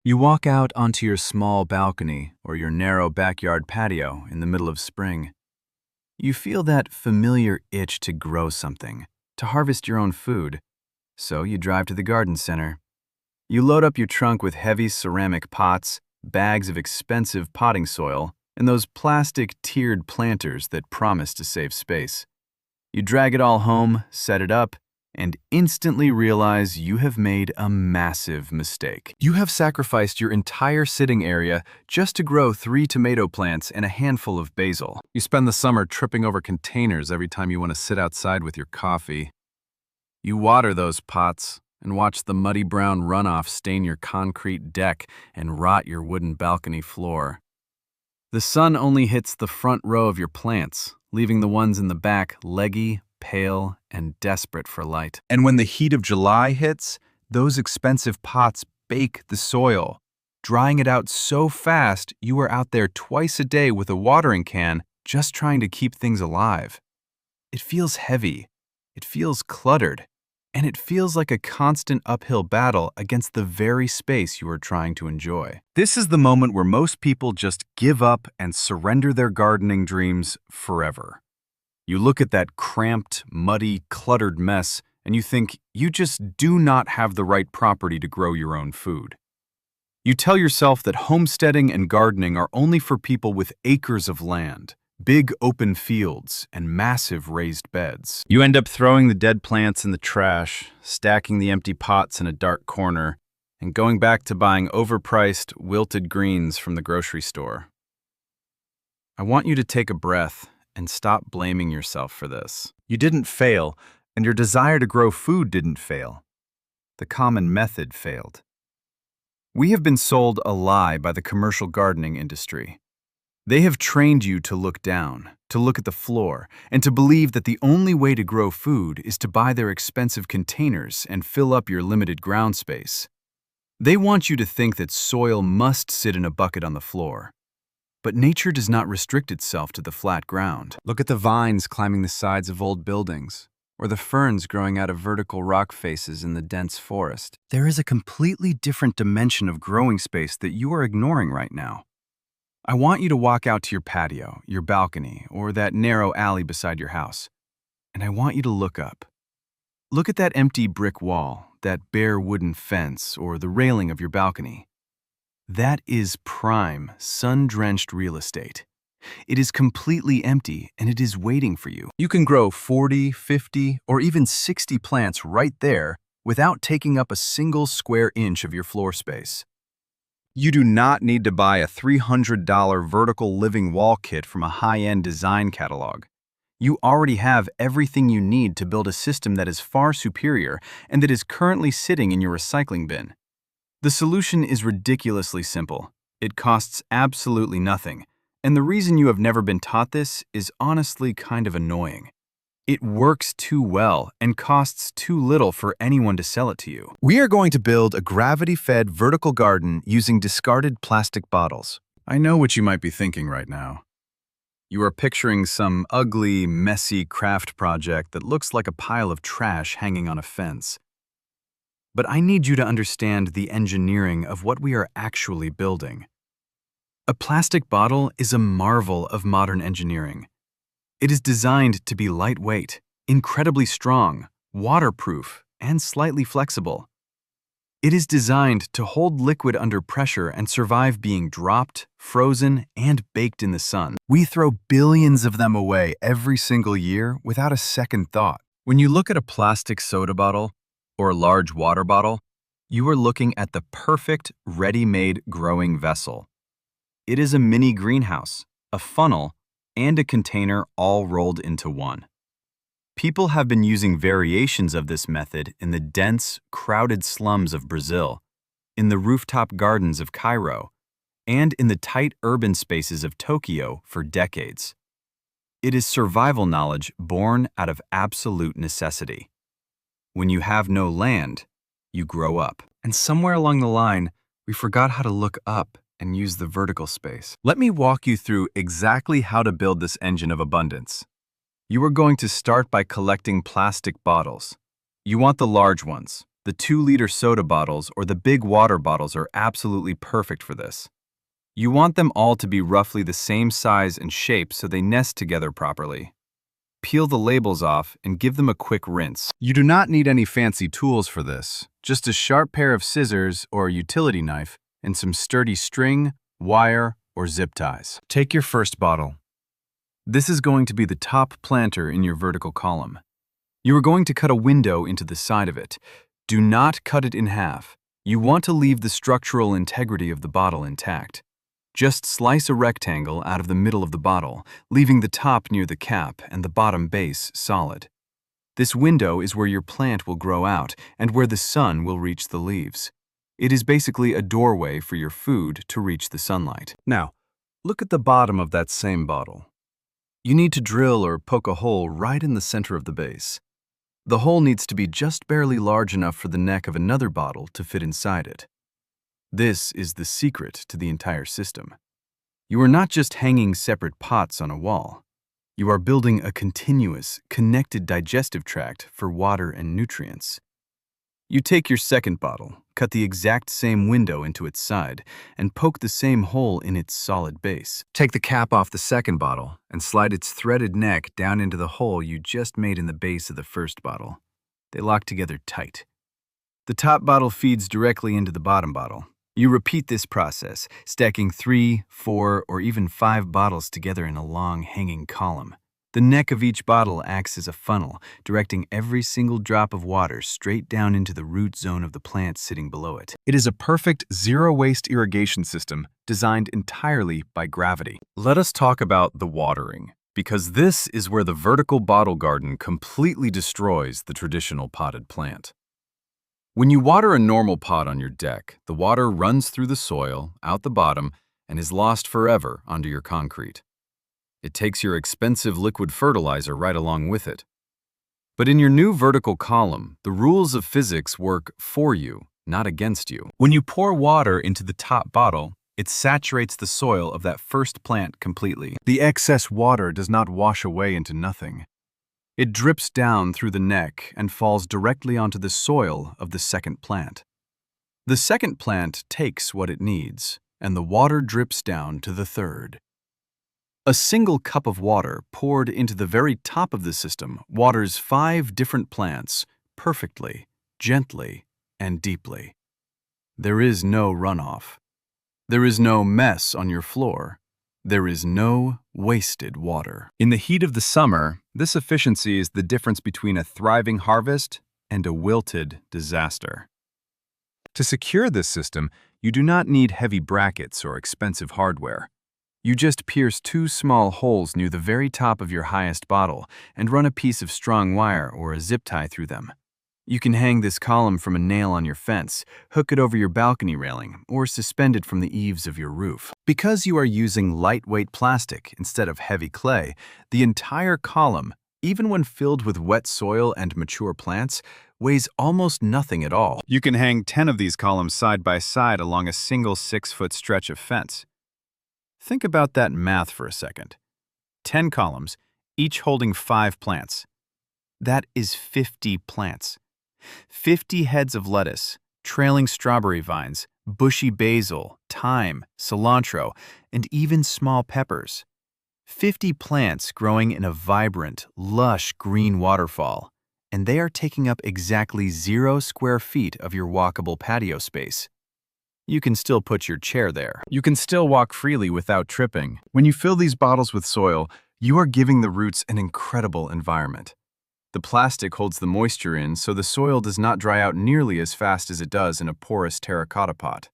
You walk out onto your small balcony or your narrow backyard patio in the middle of spring. You feel that familiar itch to grow something, to harvest your own food. So you drive to the garden center. You load up your trunk with heavy ceramic pots, bags of expensive potting soil, and those plastic tiered planters that promise to save space. You drag it all home, set it up, and instantly realize you have made a massive mistake. You have sacrificed your entire sitting area just to grow 3 tomato plants and a handful of basil. You spend the summer tripping over containers every time you want to sit outside with your coffee. You water those pots and watch the muddy brown runoff stain your concrete deck and rot your wooden balcony floor. The sun only hits the front row of your plants, leaving the ones in the back leggy, pale, and desperate for light. And when the heat of July hits, those expensive pots bake the soil, drying it out so fast you are out there twice a day with a watering can just trying to keep things alive. It feels heavy, it feels cluttered, and it feels like a constant uphill battle against the very space you are trying to enjoy. This is the moment where most people just give up and surrender their gardening dreams forever. You look at that cramped, muddy, cluttered mess, and you think you just do not have the right property to grow your own food. You tell yourself that homesteading and gardening are only for people with acres of land, big open fields, and massive raised beds. You end up throwing the dead plants in the trash, stacking the empty pots in a dark corner, and going back to buying overpriced, wilted greens from the grocery store. I want you to take a breath and stop blaming yourself for this. You didn't fail, and your desire to grow food didn't fail. The common method failed. We have been sold a lie by the commercial gardening industry. They have trained you to look down, to look at the floor, and to believe that the only way to grow food is to buy their expensive containers and fill up your limited ground space. They want you to think that soil must sit in a bucket on the floor. But nature does not restrict itself to the flat ground. Look at the vines climbing the sides of old buildings, or the ferns growing out of vertical rock faces in the dense forest. There is a completely different dimension of growing space that you are ignoring right now. I want you to walk out to your patio, your balcony, or that narrow alley beside your house, and I want you to look up. Look at that empty brick wall, that bare wooden fence, or the railing of your balcony. That is prime, sun-drenched real estate. It is completely empty, and it is waiting for you. You can grow 40, 50, or even 60 plants right there without taking up a single square inch of your floor space. You do not need to buy a $300 vertical living wall kit from a high-end design catalog. You already have everything you need to build a system that is far superior and that is currently sitting in your recycling bin. The solution is ridiculously simple. It costs absolutely nothing, and the reason you have never been taught this is honestly kind of annoying. It works too well and costs too little for anyone to sell it to you. We are going to build a gravity-fed vertical garden using discarded plastic bottles. I know what you might be thinking right now. You are picturing some ugly, messy craft project that looks like a pile of trash hanging on a fence. But I need you to understand the engineering of what we are actually building. A plastic bottle is a marvel of modern engineering. It is designed to be lightweight, incredibly strong, waterproof, and slightly flexible. It is designed to hold liquid under pressure and survive being dropped, frozen, and baked in the sun. We throw billions of them away every single year without a second thought. When you look at a plastic soda bottle or a large water bottle, you are looking at the perfect, ready-made growing vessel. It is a mini greenhouse, a funnel, and a container all rolled into one. People have been using variations of this method in the dense, crowded slums of Brazil, in the rooftop gardens of Cairo, and in the tight urban spaces of Tokyo for decades. It is survival knowledge born out of absolute necessity. When you have no land, you grow up. And somewhere along the line, we forgot how to look up and use the vertical space. Let me walk you through exactly how to build this engine of abundance. You are going to start by collecting plastic bottles. You want the large ones, The 2-liter soda bottles or the big water bottles are absolutely perfect for this. You want them all to be roughly the same size and shape so they nest together properly. Peel the labels off and give them a quick rinse. You do not need any fancy tools for this, just a sharp pair of scissors or a utility knife and some sturdy string, wire, or zip ties. Take your first bottle. This is going to be the top planter in your vertical column. You are going to cut a window into the side of it. Do not cut it in half. You want to leave the structural integrity of the bottle intact. Just slice a rectangle out of the middle of the bottle, leaving the top near the cap and the bottom base solid. This window is where your plant will grow out and where the sun will reach the leaves. It is basically a doorway for your food to reach the sunlight. Now, look at the bottom of that same bottle. You need to drill or poke a hole right in the center of the base. The hole needs to be just barely large enough for the neck of another bottle to fit inside it. This is the secret to the entire system. You are not just hanging separate pots on a wall. You are building a continuous, connected digestive tract for water and nutrients. You take your second bottle, cut the exact same window into its side, and poke the same hole in its solid base. Take the cap off the second bottle and slide its threaded neck down into the hole you just made in the base of the first bottle. They lock together tight. The top bottle feeds directly into the bottom bottle. You repeat this process, stacking 3, 4, or even 5 bottles together in a long, hanging column. The neck of each bottle acts as a funnel, directing every single drop of water straight down into the root zone of the plant sitting below it. It is a perfect zero-waste irrigation system designed entirely by gravity. Let us talk about the watering, because this is where the vertical bottle garden completely destroys the traditional potted plant. When you water a normal pot on your deck, the water runs through the soil, out the bottom, and is lost forever under your concrete. It takes your expensive liquid fertilizer right along with it. But in your new vertical column, the rules of physics work for you, not against you. When you pour water into the top bottle, it saturates the soil of that first plant completely. The excess water does not wash away into nothing. It drips down through the neck and falls directly onto the soil of the second plant. The second plant takes what it needs, and the water drips down to the third. A single cup of water poured into the very top of the system waters 5 different plants perfectly, gently, and deeply. There is no runoff. There is no mess on your floor. There is no wasted water. In the heat of the summer, this efficiency is the difference between a thriving harvest and a wilted disaster. To secure this system, you do not need heavy brackets or expensive hardware. You just pierce 2 small holes near the very top of your highest bottle and run a piece of strong wire or a zip tie through them. You can hang this column from a nail on your fence, hook it over your balcony railing, or suspend it from the eaves of your roof. Because you are using lightweight plastic instead of heavy clay, the entire column, even when filled with wet soil and mature plants, weighs almost nothing at all. You can hang 10 of these columns side by side along a single 6-foot stretch of fence. Think about that math for a second. 10 columns, each holding 5 plants. That is 50 plants. 50 heads of lettuce, trailing strawberry vines, bushy basil, thyme, cilantro, and even small peppers. 50 plants growing in a vibrant, lush green waterfall, and they are taking up exactly 0 square feet of your walkable patio space. You can still put your chair there. You can still walk freely without tripping. When you fill these bottles with soil, you are giving the roots an incredible environment. The plastic holds the moisture in so the soil does not dry out nearly as fast as it does in a porous terracotta pot.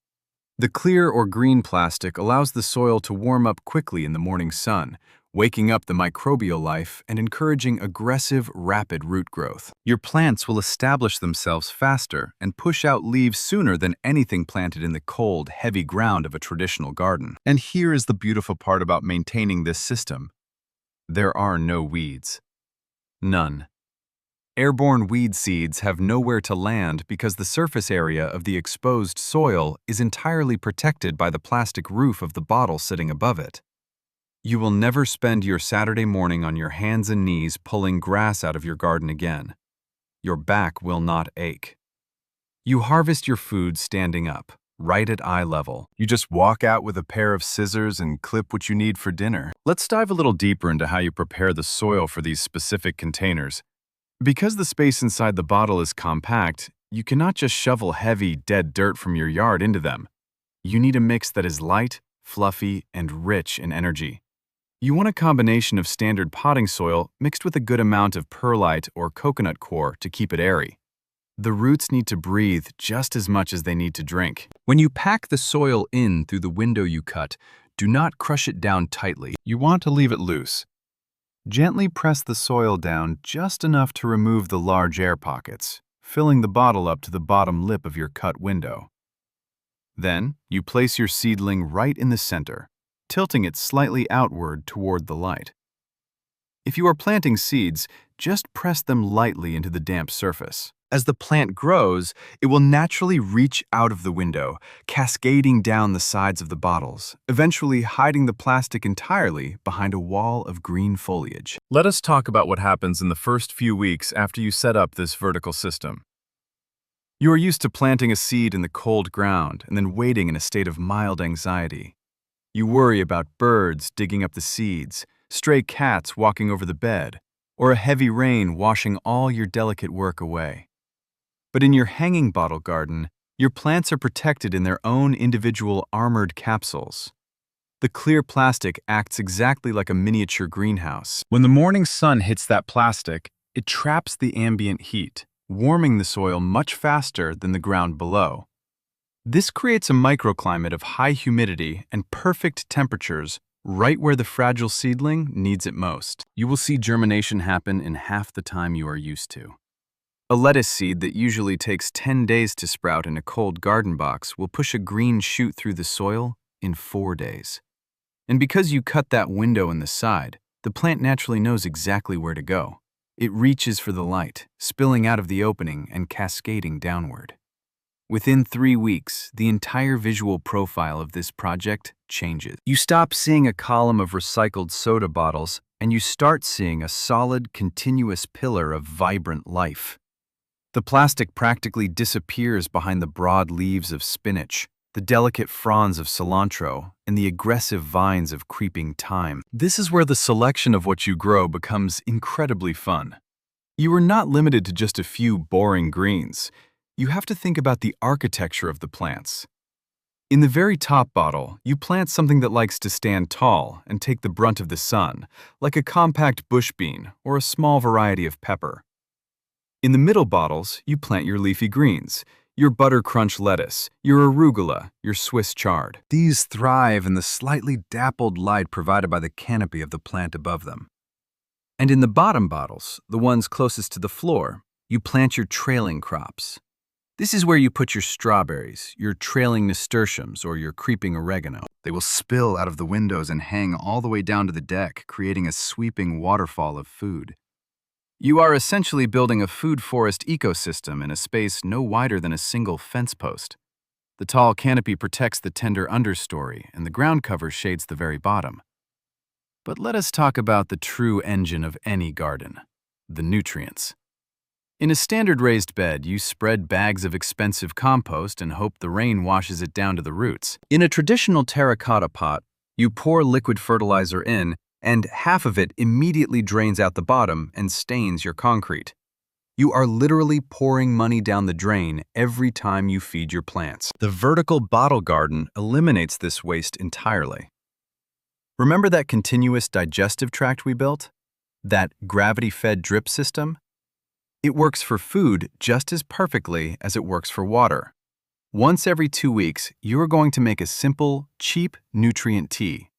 The clear or green plastic allows the soil to warm up quickly in the morning sun, waking up the microbial life and encouraging aggressive, rapid root growth. Your plants will establish themselves faster and push out leaves sooner than anything planted in the cold, heavy ground of a traditional garden. And here is the beautiful part about maintaining this system. There are no weeds. None. Airborne weed seeds have nowhere to land because the surface area of the exposed soil is entirely protected by the plastic roof of the bottle sitting above it. You will never spend your Saturday morning on your hands and knees pulling grass out of your garden again. Your back will not ache. You harvest your food standing up, right at eye level. You just walk out with a pair of scissors and clip what you need for dinner. Let's dive a little deeper into how you prepare the soil for these specific containers. Because the space inside the bottle is compact, you cannot just shovel heavy, dead dirt from your yard into them. You need a mix that is light, fluffy, and rich in energy. You want a combination of standard potting soil mixed with a good amount of perlite or coconut coir to keep it airy. The roots need to breathe just as much as they need to drink. When you pack the soil in through the window you cut, do not crush it down tightly. You want to leave it loose. Gently press the soil down just enough to remove the large air pockets, filling the bottle up to the bottom lip of your cut window. Then, you place your seedling right in the center, tilting it slightly outward toward the light. If you are planting seeds, just press them lightly into the damp surface. As the plant grows, it will naturally reach out of the window, cascading down the sides of the bottles, eventually hiding the plastic entirely behind a wall of green foliage. Let us talk about what happens in the first few weeks after you set up this vertical system. You are used to planting a seed in the cold ground and then waiting in a state of mild anxiety. You worry about birds digging up the seeds, stray cats walking over the bed, or a heavy rain washing all your delicate work away. But in your hanging bottle garden, your plants are protected in their own individual armored capsules. The clear plastic acts exactly like a miniature greenhouse. When the morning sun hits that plastic, it traps the ambient heat, warming the soil much faster than the ground below. This creates a microclimate of high humidity and perfect temperatures right where the fragile seedling needs it most. You will see germination happen in half the time you are used to. A lettuce seed that usually takes 10 days to sprout in a cold garden box will push a green shoot through the soil in 4 days. And because you cut that window in the side, the plant naturally knows exactly where to go. It reaches for the light, spilling out of the opening and cascading downward. Within 3 weeks, the entire visual profile of this project changes. You stop seeing a column of recycled soda bottles, and you start seeing a solid, continuous pillar of vibrant life. The plastic practically disappears behind the broad leaves of spinach, the delicate fronds of cilantro, and the aggressive vines of creeping thyme. This is where the selection of what you grow becomes incredibly fun. You are not limited to just a few boring greens. You have to think about the architecture of the plants. In the very top bottle, you plant something that likes to stand tall and take the brunt of the sun, like a compact bush bean or a small variety of pepper. In the middle bottles, you plant your leafy greens, your butter crunch lettuce, your arugula, your Swiss chard. These thrive in the slightly dappled light provided by the canopy of the plant above them. And in the bottom bottles, the ones closest to the floor, you plant your trailing crops. This is where you put your strawberries, your trailing nasturtiums, or your creeping oregano. They will spill out of the windows and hang all the way down to the deck, creating a sweeping waterfall of food. You are essentially building a food forest ecosystem in a space no wider than a single fence post. The tall canopy protects the tender understory, and the ground cover shades the very bottom. But let us talk about the true engine of any garden, the nutrients. In a standard raised bed, you spread bags of expensive compost and hope the rain washes it down to the roots. In a traditional terracotta pot, you pour liquid fertilizer in, and half of it immediately drains out the bottom and stains your concrete. You are literally pouring money down the drain every time you feed your plants. The vertical bottle garden eliminates this waste entirely. Remember that continuous digestive tract we built? That gravity-fed drip system? It works for food just as perfectly as it works for water. Once every 2 weeks, you are going to make a simple, cheap nutrient tea.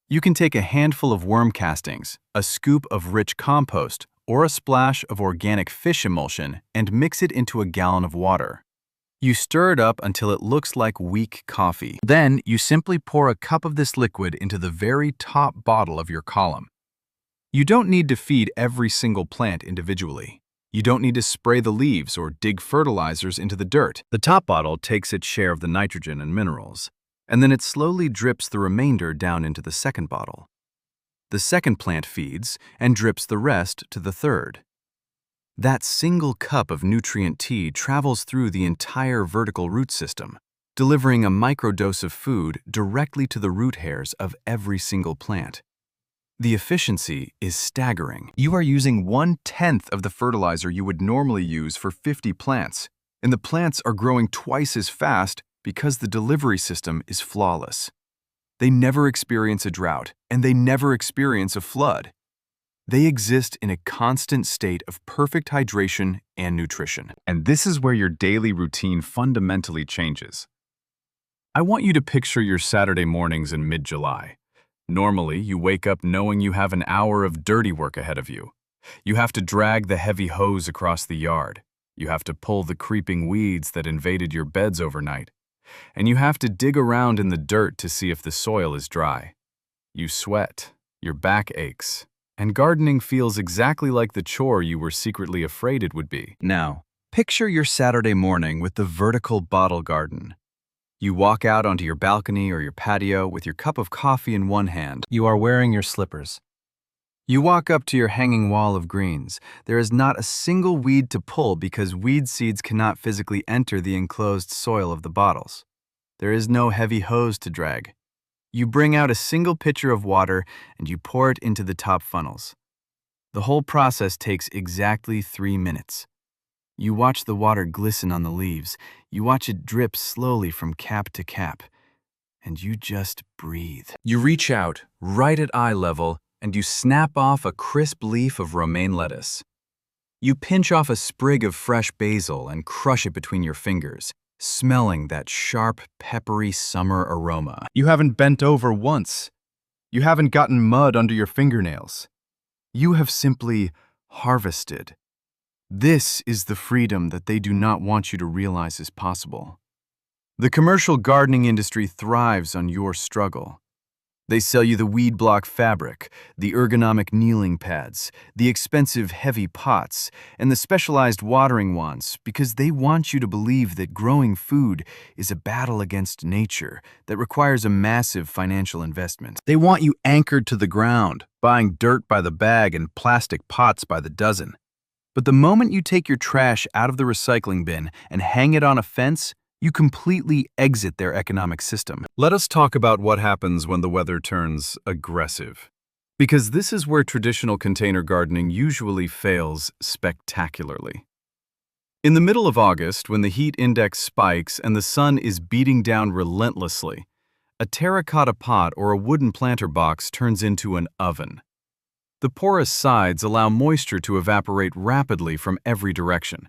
You can take a handful of worm castings, a scoop of rich compost, or a splash of organic fish emulsion and mix it into a gallon of water. You stir it up until it looks like weak coffee. Then you simply pour a cup of this liquid into the very top bottle of your column. You don't need to feed every single plant individually. You don't need to spray the leaves or dig fertilizers into the dirt. The top bottle takes its share of the nitrogen and minerals, and then it slowly drips the remainder down into the second bottle. The second plant feeds and drips the rest to the third. That single cup of nutrient tea travels through the entire vertical root system, delivering a microdose of food directly to the root hairs of every single plant. The efficiency is staggering. You are using 1/10 of the fertilizer you would normally use for 50 plants, and the plants are growing twice as fast because the delivery system is flawless. They never experience a drought, and they never experience a flood. They exist in a constant state of perfect hydration and nutrition. And this is where your daily routine fundamentally changes. I want you to picture your Saturday mornings in mid-July. Normally, you wake up knowing you have an hour of dirty work ahead of you. You have to drag the heavy hose across the yard. You have to pull the creeping weeds that invaded your beds overnight. And you have to dig around in the dirt to see if the soil is dry. You sweat, your back aches, and gardening feels exactly like the chore you were secretly afraid it would be. Now, picture your Saturday morning with the vertical bottle garden. You walk out onto your balcony or your patio with your cup of coffee in one hand. You are wearing your slippers. You walk up to your hanging wall of greens. There is not a single weed to pull because weed seeds cannot physically enter the enclosed soil of the bottles. There is no heavy hose to drag. You bring out a single pitcher of water and you pour it into the top funnels. The whole process takes exactly 3 minutes. You watch the water glisten on the leaves. You watch it drip slowly from cap to cap. And you just breathe. You reach out, right at eye level, and you snap off a crisp leaf of romaine lettuce. You pinch off a sprig of fresh basil and crush it between your fingers, smelling that sharp, peppery summer aroma. You haven't bent over once. You haven't gotten mud under your fingernails. You have simply harvested. This is the freedom that they do not want you to realize is possible. The commercial gardening industry thrives on your struggle. They sell you the weed block fabric, the ergonomic kneeling pads, the expensive heavy pots, and the specialized watering wands because they want you to believe that growing food is a battle against nature that requires a massive financial investment. They want you anchored to the ground, buying dirt by the bag and plastic pots by the dozen. But the moment you take your trash out of the recycling bin and hang it on a fence, you completely exit their economic system. Let us talk about what happens when the weather turns aggressive. Because this is where traditional container gardening usually fails spectacularly. In the middle of August, when the heat index spikes and the sun is beating down relentlessly, a terracotta pot or a wooden planter box turns into an oven. The porous sides allow moisture to evaporate rapidly from every direction.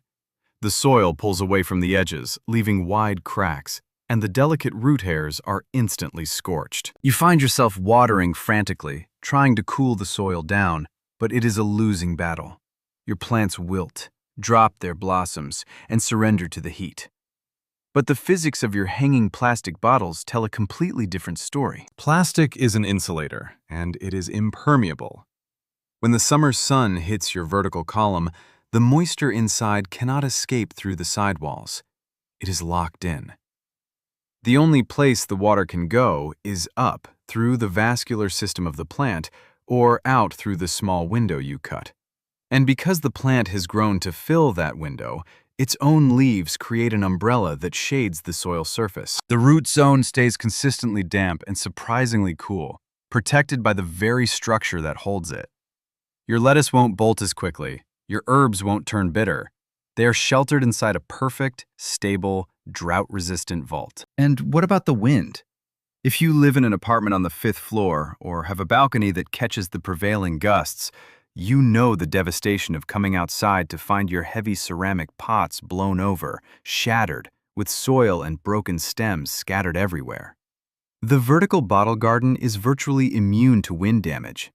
The soil pulls away from the edges, leaving wide cracks, and the delicate root hairs are instantly scorched. You find yourself watering frantically, trying to cool the soil down, but it is a losing battle. Your plants wilt, drop their blossoms, and surrender to the heat. But the physics of your hanging plastic bottles tell a completely different story. Plastic is an insulator, and it is impermeable. When the summer sun hits your vertical column, the moisture inside cannot escape through the sidewalls. It is locked in. The only place the water can go is up through the vascular system of the plant or out through the small window you cut. And because the plant has grown to fill that window, its own leaves create an umbrella that shades the soil surface. The root zone stays consistently damp and surprisingly cool, protected by the very structure that holds it. Your lettuce won't bolt as quickly. Your herbs won't turn bitter. They are sheltered inside a perfect, stable, drought-resistant vault. And what about the wind? If you live in an apartment on the 5th floor or have a balcony that catches the prevailing gusts, you know the devastation of coming outside to find your heavy ceramic pots blown over, shattered, with soil and broken stems scattered everywhere. The vertical bottle garden is virtually immune to wind damage.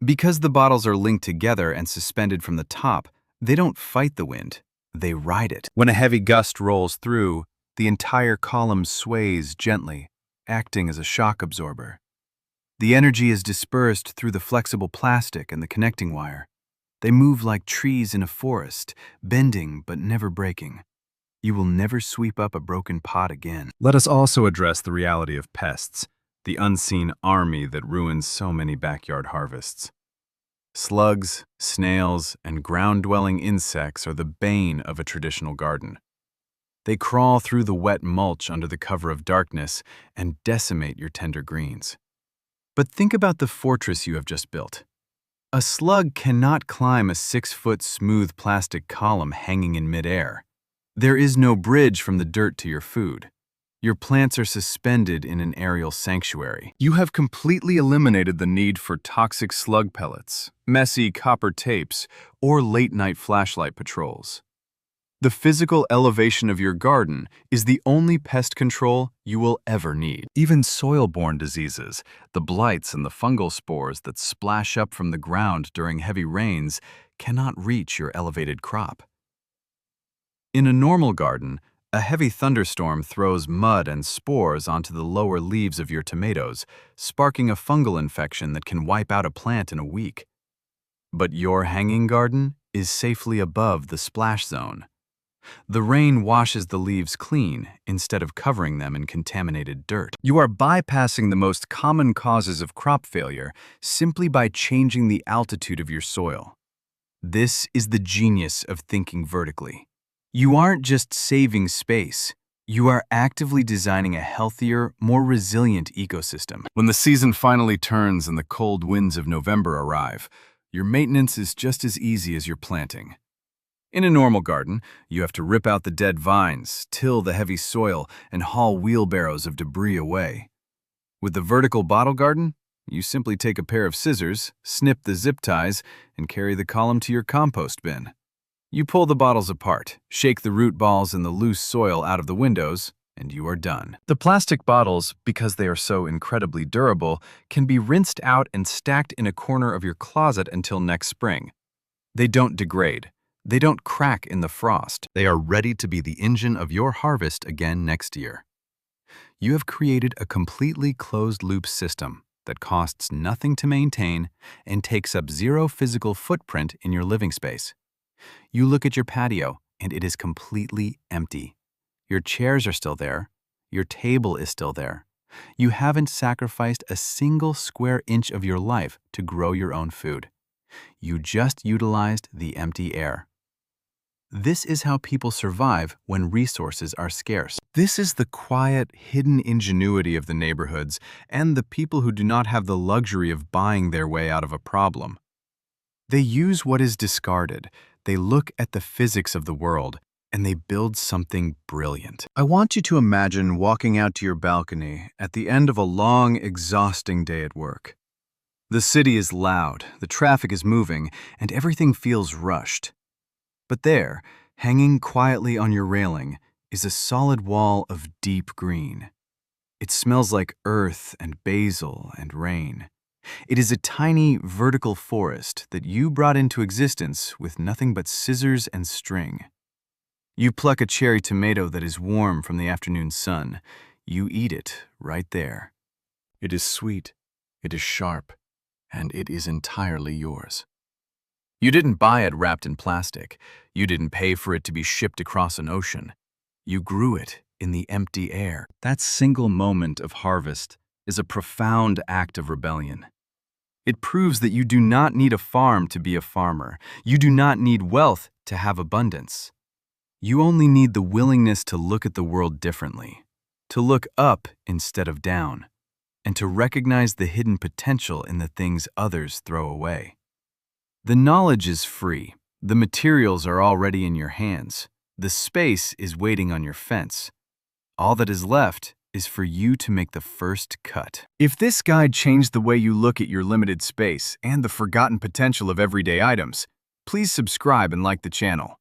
Because the bottles are linked together and suspended from the top, they don't fight the wind, they ride it. When a heavy gust rolls through, the entire column sways gently, acting as a shock absorber. The energy is dispersed through the flexible plastic and the connecting wire. They move like trees in a forest, bending but never breaking. You will never sweep up a broken pot again. Let us also address the reality of pests, the unseen army that ruins so many backyard harvests. Slugs, snails, and ground-dwelling insects are the bane of a traditional garden. They crawl through the wet mulch under the cover of darkness and decimate your tender greens. But think about the fortress you have just built. A slug cannot climb a 6-foot smooth plastic column hanging in midair. There is no bridge from the dirt to your food. Your plants are suspended in an aerial sanctuary. You have completely eliminated the need for toxic slug pellets, messy copper tapes, or late-night flashlight patrols. The physical elevation of your garden is the only pest control you will ever need. Even soil-borne diseases, the blights and the fungal spores that splash up from the ground during heavy rains, cannot reach your elevated crop. In a normal garden, a heavy thunderstorm throws mud and spores onto the lower leaves of your tomatoes, sparking a fungal infection that can wipe out a plant in a week. But your hanging garden is safely above the splash zone. The rain washes the leaves clean instead of covering them in contaminated dirt. You are bypassing the most common causes of crop failure simply by changing the altitude of your soil. This is the genius of thinking vertically. You aren't just saving space, you are actively designing a healthier, more resilient ecosystem. When the season finally turns and the cold winds of November arrive, your maintenance is just as easy as your planting. In a normal garden, you have to rip out the dead vines, till the heavy soil, and haul wheelbarrows of debris away. With the vertical bottle garden, you simply take a pair of scissors, snip the zip ties, and carry the column to your compost bin. You pull the bottles apart, shake the root balls and the loose soil out of the windows, and you are done. The plastic bottles, because they are so incredibly durable, can be rinsed out and stacked in a corner of your closet until next spring. They don't degrade. They don't crack in the frost. They are ready to be the engine of your harvest again next year. You have created a completely closed-loop system that costs nothing to maintain and takes up zero physical footprint in your living space. You look at your patio, and it is completely empty. Your chairs are still there. Your table is still there. You haven't sacrificed a single square inch of your life to grow your own food. You just utilized the empty air. This is how people survive when resources are scarce. This is the quiet, hidden ingenuity of the neighborhoods and the people who do not have the luxury of buying their way out of a problem. They use what is discarded. They look at the physics of the world, and they build something brilliant. I want you to imagine walking out to your balcony at the end of a long, exhausting day at work. The city is loud, the traffic is moving, and everything feels rushed. But there, hanging quietly on your railing, is a solid wall of deep green. It smells like earth and basil and rain. It is a tiny, vertical forest that you brought into existence with nothing but scissors and string. You pluck a cherry tomato that is warm from the afternoon sun. You eat it right there. It is sweet, it is sharp, and it is entirely yours. You didn't buy it wrapped in plastic. You didn't pay for it to be shipped across an ocean. You grew it in the empty air. That single moment of harvest is a profound act of rebellion. It proves that you do not need a farm to be a farmer. You do not need wealth to have abundance. You only need the willingness to look at the world differently, to look up instead of down, and to recognize the hidden potential in the things others throw away. The knowledge is free. The materials are already in your hands. The space is waiting on your fence. All that is left is for you to make the first cut. If this guide changed the way you look at your limited space and the forgotten potential of everyday items, please subscribe and like the channel.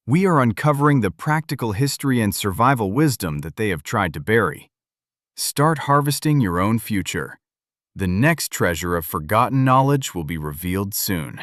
We are uncovering the practical history and survival wisdom that they have tried to bury. Start harvesting your own future. The next treasure of forgotten knowledge will be revealed soon.